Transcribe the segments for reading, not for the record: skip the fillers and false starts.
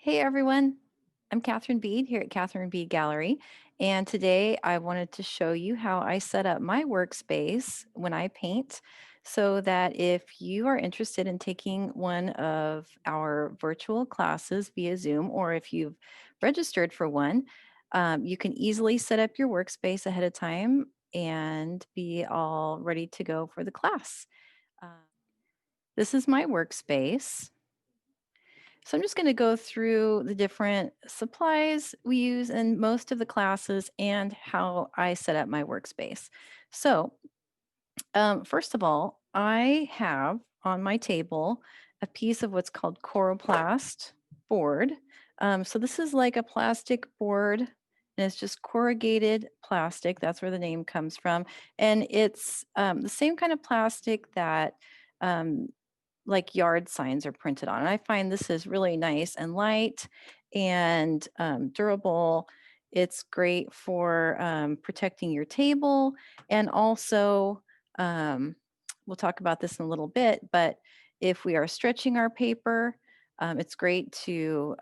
Hey everyone, I'm Catherine Bede here at Catherine Bede Gallery, and today I wanted to show you how I set up my workspace when I paint so that if you are interested in taking one of our virtual classes via Zoom, or if you've registered for one, you can easily set up your workspace ahead of time and be all ready to go for the class. Uh, this is my workspace. So I'm just going to go through the different supplies we use in most of the classes and how I set up my workspace. So first of all, I have on my table a piece of what's called coroplast board. So this is like a plastic board, and it's just corrugated plastic. That's where the name comes from. And it's the same kind of plastic that um, like yard signs are printed on. And I find this is really nice and light and durable. It's great for protecting your table, and also um, we'll talk about this in a little bit, but if we are stretching our paper, it's great to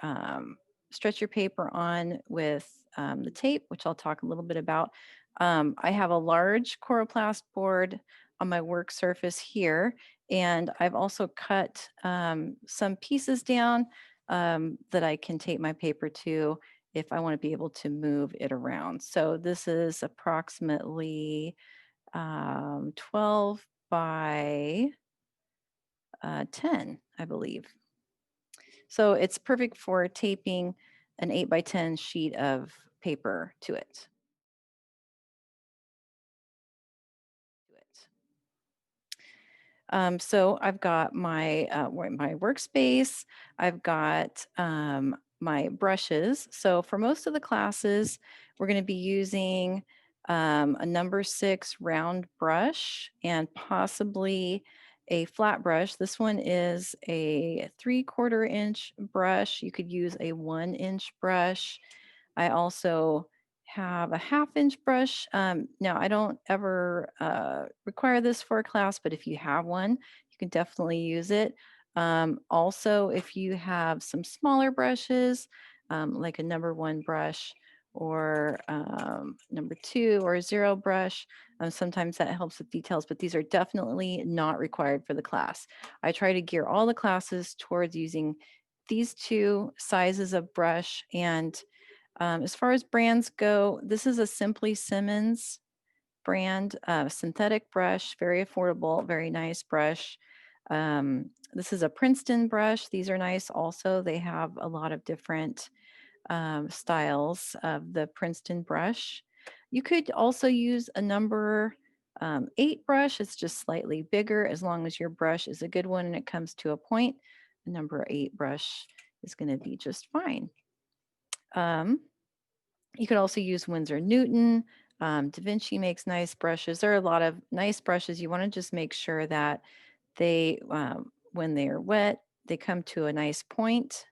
stretch your paper on with the tape, which I'll talk a little bit about. I have a large coroplast board on my work surface here, and I've also cut some pieces down that I can tape my paper to if I want to be able to move it around. So this is approximately 12 by 10, I believe. So it's perfect for taping an 8 by 10 sheet of paper to it. So I've got my workspace. I've got my brushes. So for most of the classes, we're going to be using a number 6 round brush and possibly a flat brush. This one is a 3/4 inch brush. You could use a 1 inch brush. I also have a 1/2 inch brush. Now, I don't ever require this for a class, but if you have one, you can definitely use it. Also, if you have some smaller brushes, like a number 1 brush or number 2 or a 0 brush, sometimes that helps with details, but these are definitely not required for the class. I try to gear all the classes towards using these two sizes of brush. And as far as brands go, this is a Simply Simmons brand synthetic brush, very affordable, very nice brush. This is a Princeton brush. These are nice also. They have a lot of different styles of the Princeton brush. You could also use a number 8 brush. It's just slightly bigger as long as your brush is a good one and it comes to a point. A number 8 brush is going to be just fine. You could also use Winsor Newton. Da Vinci makes nice brushes. There are a lot of nice brushes. You want to just make sure that they, when they are wet, they come to a nice point.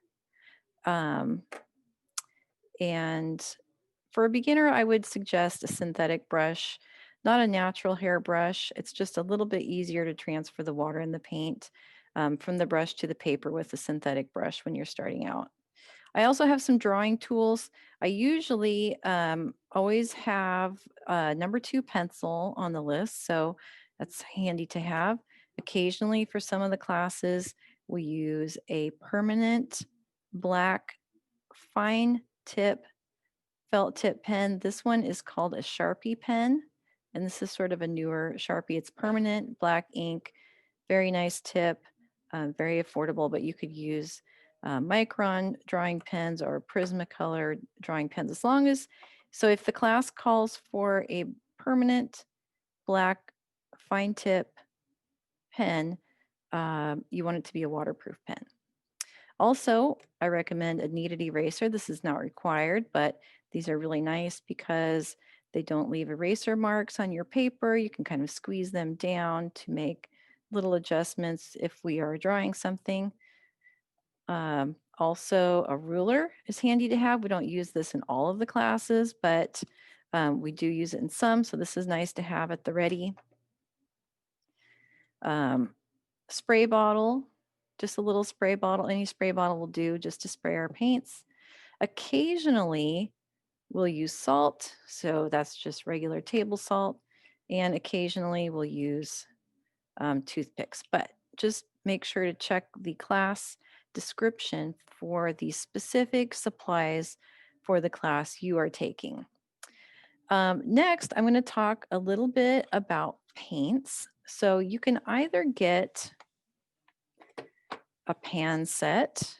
Um, and for a beginner, I would suggest a synthetic brush, not a natural hair brush. It's just a little bit easier to transfer the water and the paint from the brush to the paper with a synthetic brush when you're starting out. I also have some drawing tools. I usually always have a number 2 pencil on the list, so that's handy to have. Occasionally, for some of the classes, we use a permanent black fine tip felt tip pen. This one is called a Sharpie pen, and this is sort of a newer Sharpie. It's permanent black ink, very nice tip, very affordable, but you could use Micron drawing pens or Prismacolor drawing pens as long as, so if the class calls for a permanent black fine tip pen, you want it to be a waterproof pen. Also, I recommend a kneaded eraser. This is not required, but these are really nice because they don't leave eraser marks on your paper. You can kind of squeeze them down to make little adjustments if we are drawing something. Also, a ruler is handy to have. We don't use this in all of the classes, but we do use it in some, so this is nice to have at the ready. Um, Spray bottle. just a little spray bottle. Any spray bottle will do just to spray our paints. Occasionally, we'll use salt, so that's just regular table salt, and occasionally we'll use toothpicks, but just make sure to check the class description for the specific supplies for the class you are taking. Next, I'm going to talk a little bit about paints. So you can either get a pan set,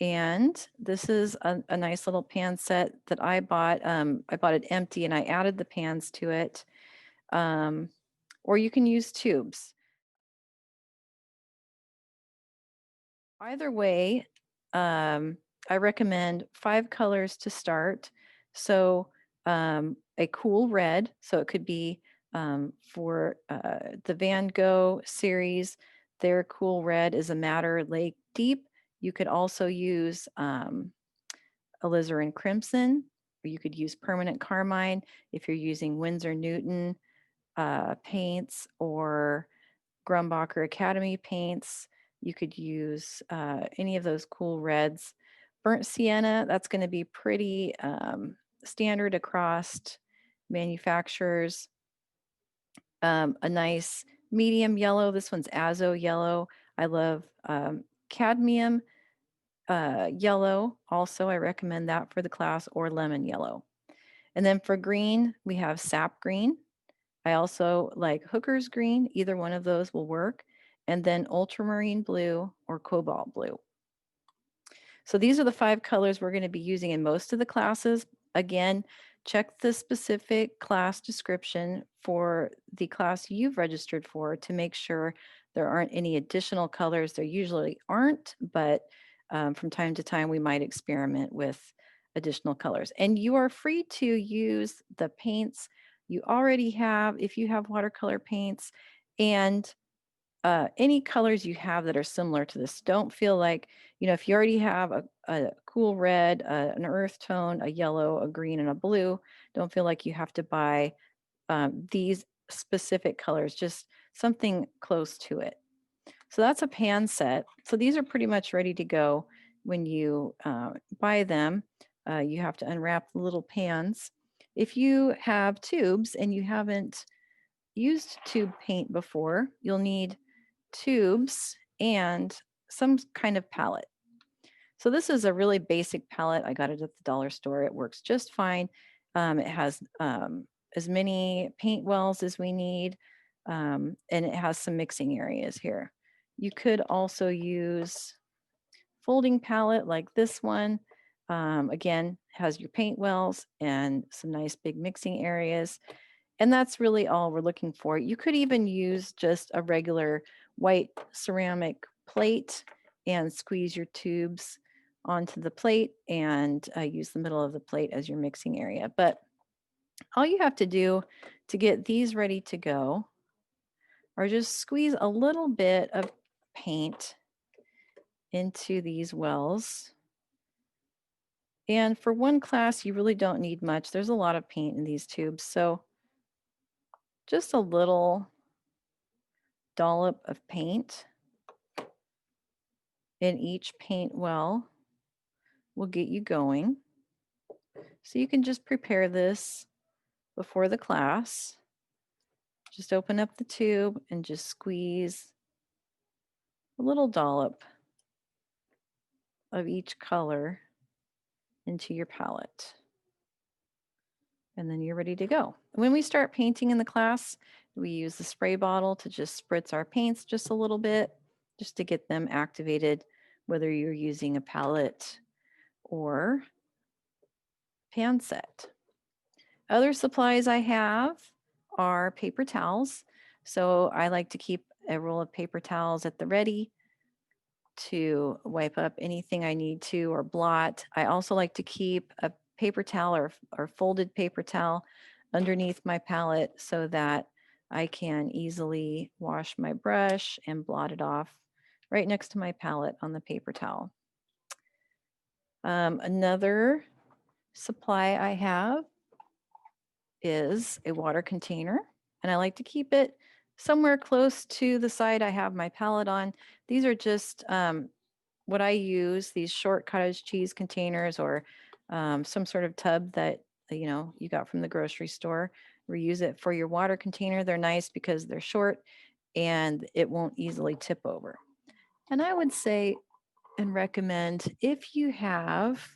and this is a nice little pan set that I bought. I bought it empty and I added the pans to it. Or you can use tubes. Either way, I recommend 5 colors to start. So a cool red, so it could be for the Van Gogh series, their cool red is a madder lake deep. You could also use alizarin crimson, or you could use permanent carmine if you're using Winsor Newton paints or Grumbacher Academy paints. You could use any of those cool reds. Burnt sienna, that's going to be pretty standard across manufacturers. A nice medium yellow. This one's Azo yellow. I love cadmium yellow. Also, I recommend that for the class, or lemon yellow. And then for green, we have sap green. I also like hooker's green. Either one of those will work. And then ultramarine blue or cobalt blue. So these are the 5 colors we're going to be using in most of the classes. Again, check the specific class description for the class you've registered for to make sure there aren't any additional colors. There usually aren't, but from time to time we might experiment with additional colors. And you are free to use the paints you already have if you have watercolor paints, and any colors you have that are similar to this. Don't feel like, if you already have a cool red, an earth tone, a yellow, a green, and a blue, don't feel like you have to buy these specific colors, just something close to it. So that's a pan set. So these are pretty much ready to go when you buy them. You have to unwrap the little pans. If you have tubes and you haven't used tube paint before, you'll need tubes and some kind of palette. So this is a really basic palette. I got it at the dollar store. It works just fine. It has as many paint wells as we need, and it has some mixing areas here. You could also use folding palette like this one. Again, has your paint wells and some nice big mixing areas. And that's really all we're looking for. You could even use just a regular white ceramic plate and squeeze your tubes onto the plate and use the middle of the plate as your mixing area. But all you have to do to get these ready to go are just squeeze a little bit of paint into these wells. And for one class, you really don't need much. There's a lot of paint in these tubes. So just a little dollop of paint in each paint well will get you going. So you can just prepare this before the class. Just open up the tube and just squeeze a little dollop of each color into your palette. And then you're ready to go. When we start painting in the class, we use the spray bottle to just spritz our paints just a little bit, just to get them activated, whether you're using a palette or pan set. Other supplies I have are paper towels. So I like to keep a roll of paper towels at the ready to wipe up anything I need to or blot. I also like to keep a paper towel or folded paper towel underneath my palette so that I can easily wash my brush and blot it off right next to my palette on the paper towel. Another supply I have is a water container, and I like to keep it somewhere close to the side I have my palette on. These are just what I use, these short cottage cheese containers or some sort of tub that you got from the grocery store. Reuse it for your water container. They're nice because they're short and it won't easily tip over. And I would say and recommend if you have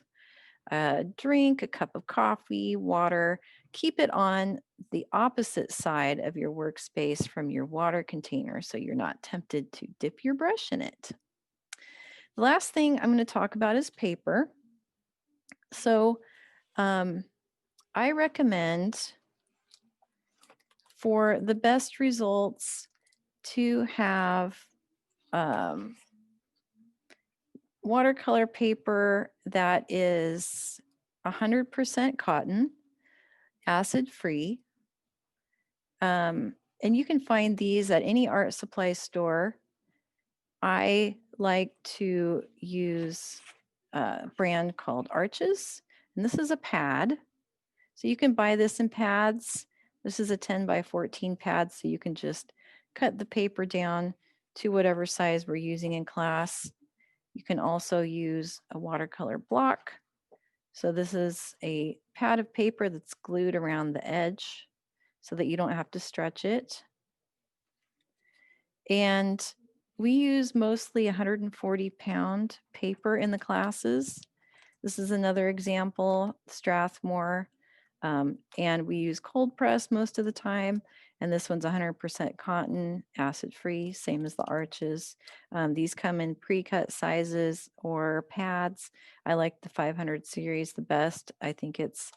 a drink, a cup of coffee, water, keep it on the opposite side of your workspace from your water container so you're not tempted to dip your brush in it. The last thing I'm going to talk about is paper. So I recommend for the best results to have um, watercolor paper that is 100% cotton, acid free. And you can find these at any art supply store. I like to use a brand called Arches, and this is a pad. So you can buy this in pads. This is a 10 by 14 pad, so you can just cut the paper down to whatever size we're using in class. You can also use a watercolor block. So this is a pad of paper that's glued around the edge so that you don't have to stretch it. And we use mostly 140-pound paper in the classes. This is another example, Strathmore. And we use cold press most of the time. And this one's 100% cotton, acid free, same as the Arches. These come in pre-cut sizes or pads. I like the 500 series the best. I think it's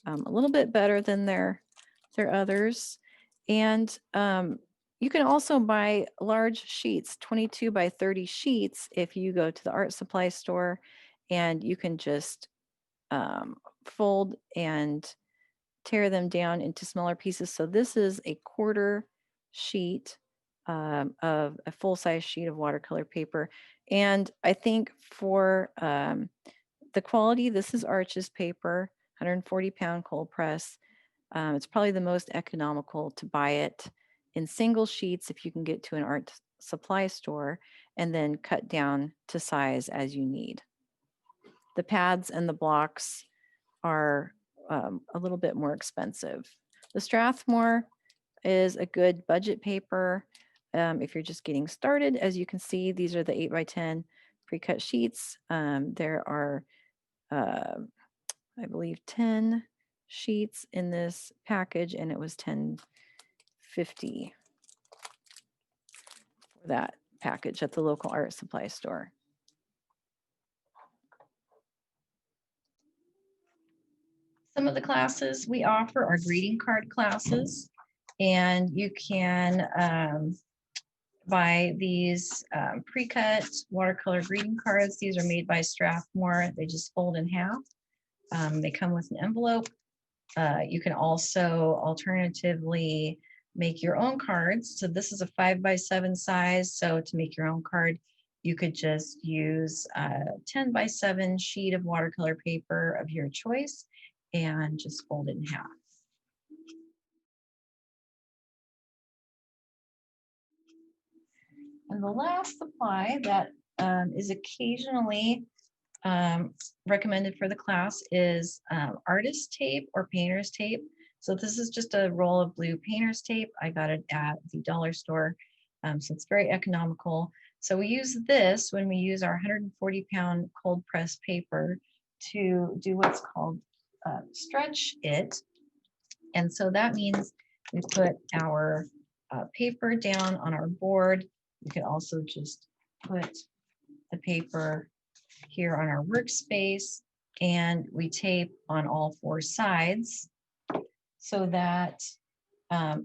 a little bit better than their others. And you can also buy large sheets, 22 by 30 sheets, if you go to the art supply store, and you can just fold and tear them down into smaller pieces. So this is a quarter sheet of a full-size sheet of watercolor paper. And I think for the quality, this is Arches paper, 140-pound cold press. It's probably the most economical to buy it in single sheets if you can get to an art supply store, and then cut down to size as you need. The pads and the blocks are a little bit more expensive. The Strathmore is a good budget paper if you're just getting started. As you can see, these are the 8 by 10 pre-cut sheets. There are, I believe, 10 sheets in this package, and it was $10.50 for that package at the local art supply store. Some of the classes we offer are greeting card classes, and you can buy these pre-cut watercolor greeting cards. These are made by Strathmore. They just fold in half. They come with an envelope. You can also alternatively make your own cards. So this is a 5 by 7 size. So to make your own card, you could just use a 10 by 7 sheet of watercolor paper of your choice and just fold it in half. And the last supply that is occasionally recommended for the class is artist tape or painter's tape. So this is just a roll of blue painter's tape. I got it at the dollar store, so it's very economical. So we use this when we use our 140-pound cold press paper to do what's called stretch it. And so that means we put our paper down on our board. We could also just put the paper here on our workspace, and we tape on all 4 sides so that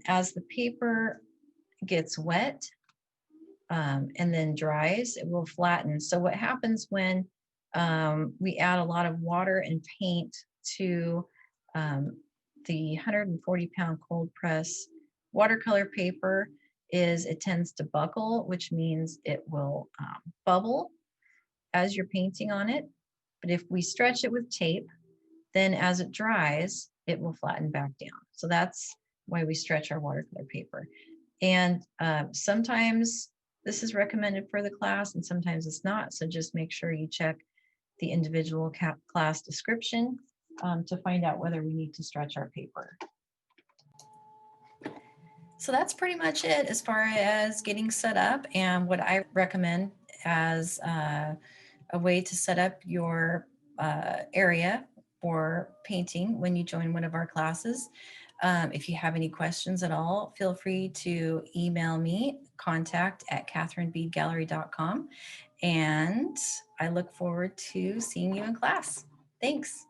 as the paper gets wet and then dries, it will flatten. So what happens when we add a lot of water and paint to the 140-pound cold press watercolor paper is it tends to buckle, which means it will bubble as you're painting on it. But if we stretch it with tape, then as it dries, it will flatten back down. So that's why we stretch our watercolor paper. And sometimes this is recommended for the class and sometimes it's not. So just make sure you check the individual class description to find out whether we need to stretch our paper. So that's pretty much it as far as getting set up and what I recommend as a way to set up your area for painting when you join one of our classes. If you have any questions at all, feel free to email me, contact@catherinebedegallery.com. And I look forward to seeing you in class. Thanks.